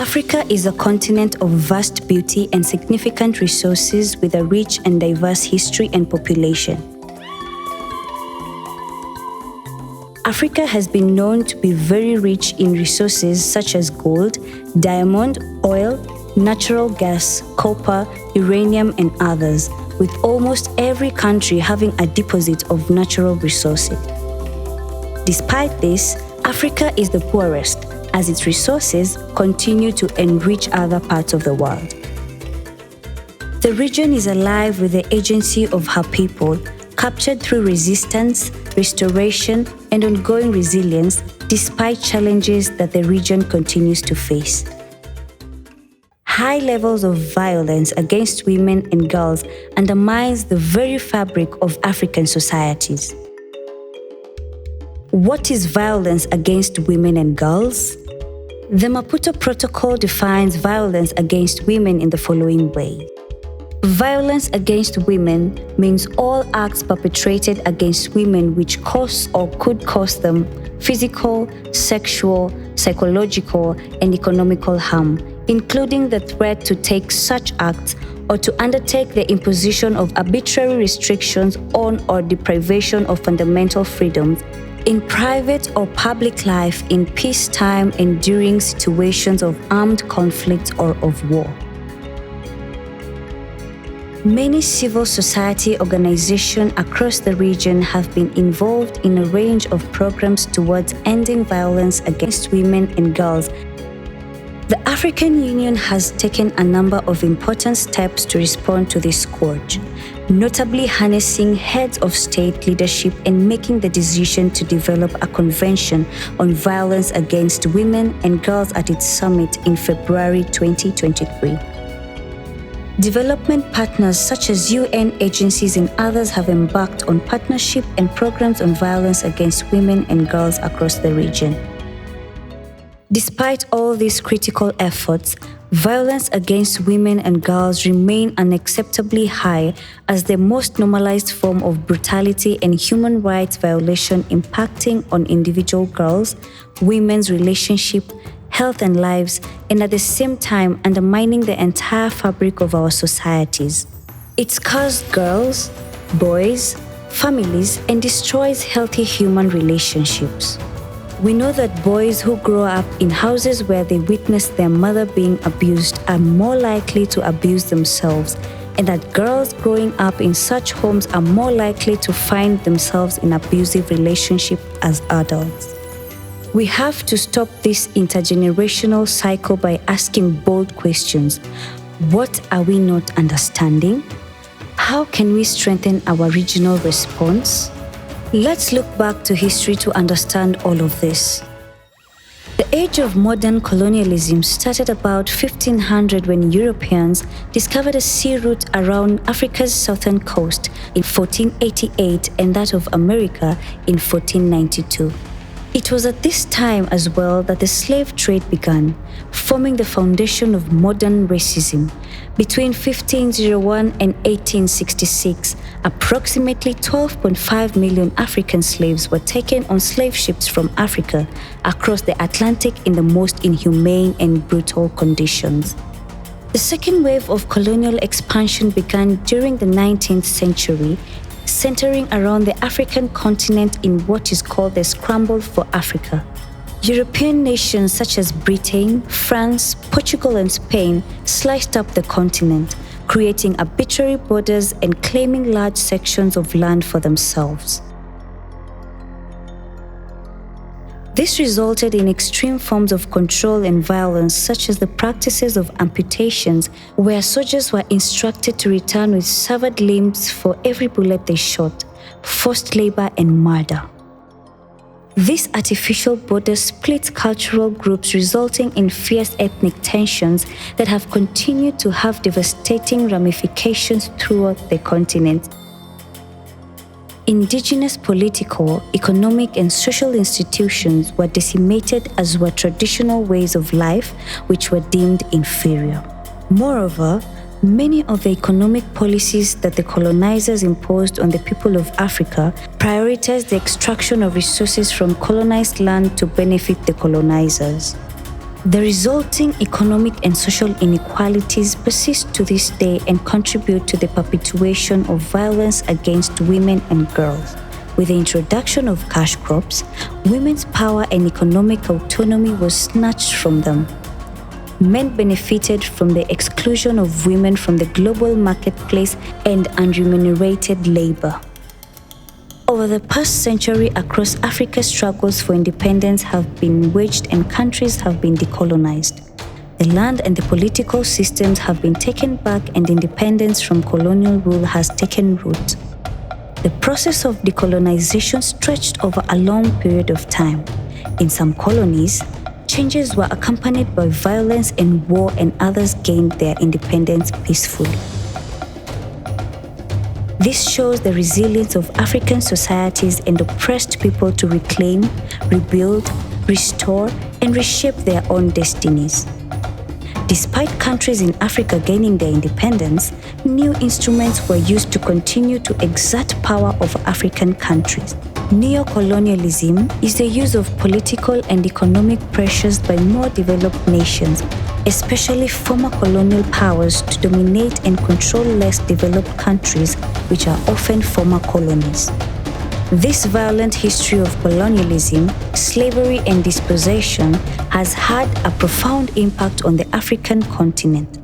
Africa is a continent of vast beauty and significant resources with a rich and diverse history and population. Africa has been known to be very rich in resources such as gold, diamond, oil, natural gas, copper, uranium, and others, with almost every country having a deposit of natural resources. Despite this, Africa is the poorest, as its resources continue to enrich other parts of the world. The region is alive with the agency of her people, captured through resistance, restoration, and ongoing resilience, despite challenges that the region continues to face. High levels of violence against women and girls undermines the very fabric of African societies. What is violence against women and girls? The Maputo Protocol defines violence against women in the following way. Violence against women means all acts perpetrated against women which cause or could cause them physical, sexual, psychological, and economical harm, including the threat to take such acts or to undertake the imposition of arbitrary restrictions on or deprivation of fundamental freedoms in private or public life in peacetime and during situations of armed conflict or of war. Many civil society organizations across the region have been involved in a range of programs towards ending violence against women and girls. The African Union has taken a number of important steps to respond to this scourge, notably harnessing heads of state leadership and making the decision to develop a convention on violence against women and girls at its summit in February 2023. Development partners such as UN agencies and others have embarked on partnership and programs on violence against women and girls across the region. Despite all these critical efforts, violence against women and girls remain unacceptably high as the most normalized form of brutality and human rights violation impacting on individual girls, women's relationship, health and lives, and at the same time undermining the entire fabric of our societies. It scars girls, boys, families, and destroys healthy human relationships. We know that boys who grow up in houses where they witness their mother being abused are more likely to abuse themselves, and that girls growing up in such homes are more likely to find themselves in abusive relationships as adults. We have to stop this intergenerational cycle by asking bold questions. What are we not understanding? How can we strengthen our regional response? Let's look back to history to understand all of this. The age of modern colonialism started about 1500 when Europeans discovered a sea route around Africa's southern coast in 1488 and that of America in 1492. It was at this time as well that the slave trade began, forming the foundation of modern racism. Between 1501 and 1866, approximately 12.5 million African slaves were taken on slave ships from Africa across the Atlantic in the most inhumane and brutal conditions. The second wave of colonial expansion began during the 19th century, centering around the African continent in what is called the Scramble for Africa. European nations such as Britain, France, Portugal, and Spain sliced up the continent, creating arbitrary borders and claiming large sections of land for themselves. This resulted in extreme forms of control and violence, such as the practices of amputations, where soldiers were instructed to return with severed limbs for every bullet they shot, forced labor, and murder. This artificial border split cultural groups, resulting in fierce ethnic tensions that have continued to have devastating ramifications throughout the continent. Indigenous political, economic, and social institutions were decimated, as were traditional ways of life, which were deemed inferior. Moreover, many of the economic policies that the colonizers imposed on the people of Africa prioritized the extraction of resources from colonized land to benefit the colonizers. The resulting economic and social inequalities persist to this day and contribute to the perpetuation of violence against women and girls. With the introduction of cash crops, women's power and economic autonomy was snatched from them. Men benefited from the exclusion of women from the global marketplace and unremunerated labor. Over the past century across Africa, struggles for independence have been waged and countries have been decolonized. The land and the political systems have been taken back and independence from colonial rule has taken root. The process of decolonization stretched over a long period of time. In some colonies, changes were accompanied by violence and war, and others gained their independence peacefully. This shows the resilience of African societies and oppressed people to reclaim, rebuild, restore, and reshape their own destinies. Despite countries in Africa gaining their independence, new instruments were used to continue to exert power over African countries. Neocolonialism is the use of political and economic pressures by more developed nations, especially former colonial powers, to dominate and control less developed countries, which are often former colonies. This violent history of colonialism, slavery, and dispossession has had a profound impact on the African continent.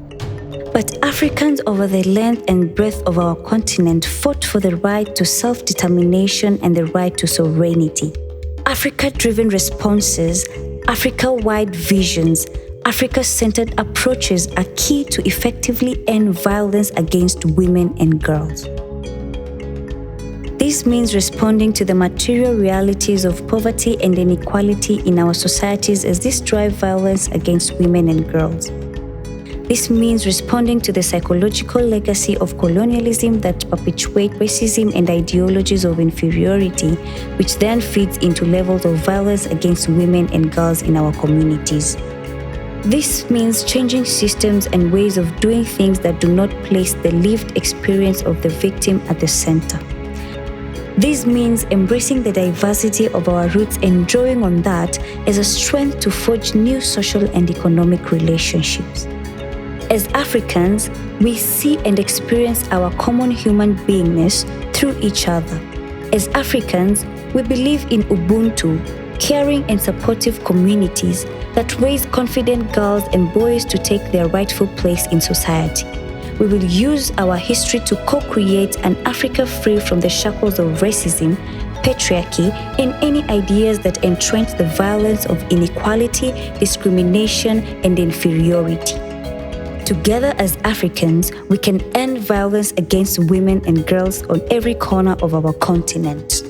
But Africans over the length and breadth of our continent fought for the right to self-determination and the right to sovereignty. Africa-driven responses, Africa-wide visions, Africa-centered approaches are key to effectively end violence against women and girls. This means responding to the material realities of poverty and inequality in our societies as this drive violence against women and girls. This means responding to the psychological legacy of colonialism that perpetuate racism and ideologies of inferiority, which then feeds into levels of violence against women and girls in our communities. This means changing systems and ways of doing things that do not place the lived experience of the victim at the center. This means embracing the diversity of our roots and drawing on that as a strength to forge new social and economic relationships. As Africans, we see and experience our common human beingness through each other. As Africans, we believe in Ubuntu, caring and supportive communities that raise confident girls and boys to take their rightful place in society. We will use our history to co-create an Africa free from the shackles of racism, patriarchy, and any ideas that entrench the violence of inequality, discrimination, and inferiority. Together as Africans, we can end violence against women and girls on every corner of our continent.